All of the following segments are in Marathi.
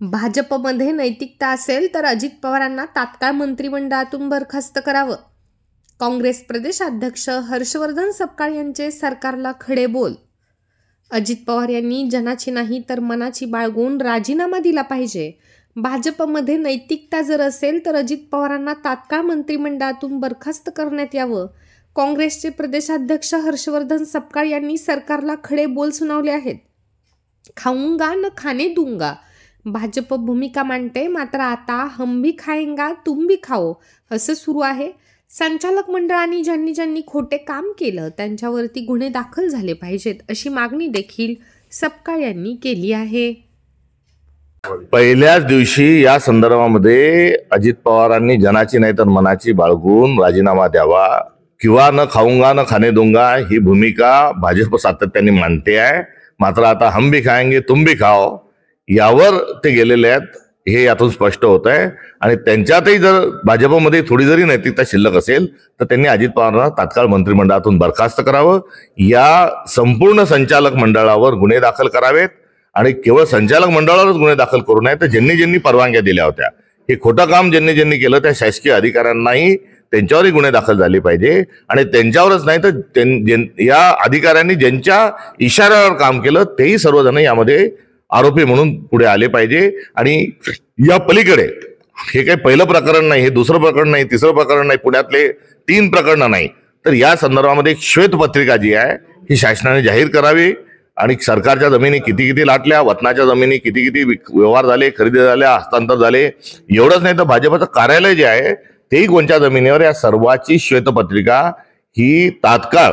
भाजपमध्ये नैतिकता असेल तर अजित पवारांना तात्काळ मंत्रिमंडळातून बरखास्त करावं. काँग्रेस प्रदेशाध्यक्ष हर्षवर्धन सपकाळ यांचे सरकारला खडे बोल. अजित पवार यांनी जनाची नाही तर मनाची बाळगून राजीनामा दिला पाहिजे. भाजपमध्ये नैतिकता जर असेल तर अजित पवारांना तात्काळ मंत्रिमंडळातून बरखास्त करण्यात यावं. काँग्रेसचे प्रदेशाध्यक्ष हर्षवर्धन सपकाळ यांनी सरकारला खडे बोल सुनावले आहेत. खाऊंगा न खाने दूंगा भाजप भूमिका मांडते, मात्र आता हम भी खाएंगा तुम भी खाओ असं सुरू आहे. संचालक मंडळाने ज्यांनी ज्यांनी खोटे काम केलं त्यांच्यावरती गुन्हे दाखल झाले पाहिजेत अशी मागणी देखील सपकाळ यांनी केली आहे. पहिल्याच दिवशी या संदर्भामध्ये अजित पवारांनी जनाची नाही तर मनाची बाळगून राजीनामा द्यावा किंवा न खाऊंगा न खाने दूंगा ही भूमिका भाजप सातत्याने मांडते आहे. मात्र आता हम भी खाएंगे तुम भी खाओ यावर ते गेलेले आहेत हे यातून स्पष्ट होत आहे. आणि त्यांच्यातही जर भाजपमध्ये थोडी जरी नैतिकता शिल्लक असेल तर त्यांनी अजित पवारांना तात्काळ मंत्रिमंडळातून बरखास्त करावं. या संपूर्ण संचालक मंडळावर गुन्हे दाखल करावेत आणि केवळ संचालक मंडळावरच गुन्हे दाखल करू नये तर ज्यांनी ज्यांनी परवानग्या दिल्या होत्या, हे खोटं काम ज्यांनी ज्यांनी केलं त्या शासकीय अधिकाऱ्यांनाही त्यांच्यावरही गुन्हे दाखल झाले पाहिजे. आणि त्यांच्यावरच नाही तर या अधिकाऱ्यांनी ज्यांच्या इशाऱ्यावर काम केलं तेही सर्वजण यामध्ये आरोपी म्हणून पुढे आले पाहिजे. आणि या पलीकडे हे काही पहिलं प्रकरण नाही, हे दुसरं प्रकरण नाही, तिसरं प्रकरण नाही, पुण्यातले 3 प्रकरणं नाही, तर या संदर्भामध्ये एक श्वेतपत्रिका जी आहे ही शासनाने जाहीर करावी. आणि सरकारच्या जमिनी किती किती लाटल्या, वतनाच्या जमिनी किती किती व्यवहार झाले, खरेदी झाल्या, हस्तांतर झाले, एवढंच नाही तर भाजपचं कार्यालय जे आहे तेही कोणत्या जमिनीवर, या सर्वाची श्वेतपत्रिका ही तात्काळ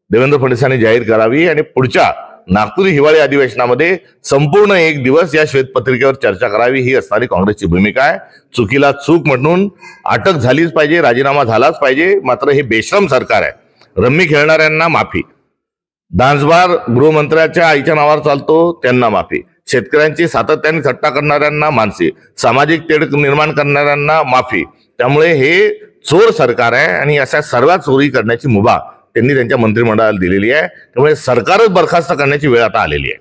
देवेंद्र फडणवीसांनी जाहीर करावी. आणि पुढच्या नागपूर हिवाळी अधिवेशनामध्ये संपूर्ण 1 दिवस या श्वेतपत्रिकेवर चर्चा करावी ही असणारी काँग्रेसची भूमिका आहे. चुकीला चूक म्हणून अटक झालीच पाहिजे, राजीनामा झालाच पाहिजे. मात्र हे बेश्रम सरकार आहे. रम्मी खेळणाऱ्यांना माफी, डान्सबार गृहमंत्र्याच्या आईच्या नावावर चालतो त्यांना माफी, शेतकऱ्यांची सातत्याने थट्टा करणाऱ्यांना मानसी, सामाजिक तेढ निर्माण करणाऱ्यांना माफी. त्यामुळे हे चोर सरकार आहे आणि अशा सर्व चोरी करण्याची मुभा त्यांनी त्यांच्या मंत्रिमंडळाला दिलेली आहे. त्यामुळे सरकारच बरखास्त करण्याची वेळ आता आलेली आहे.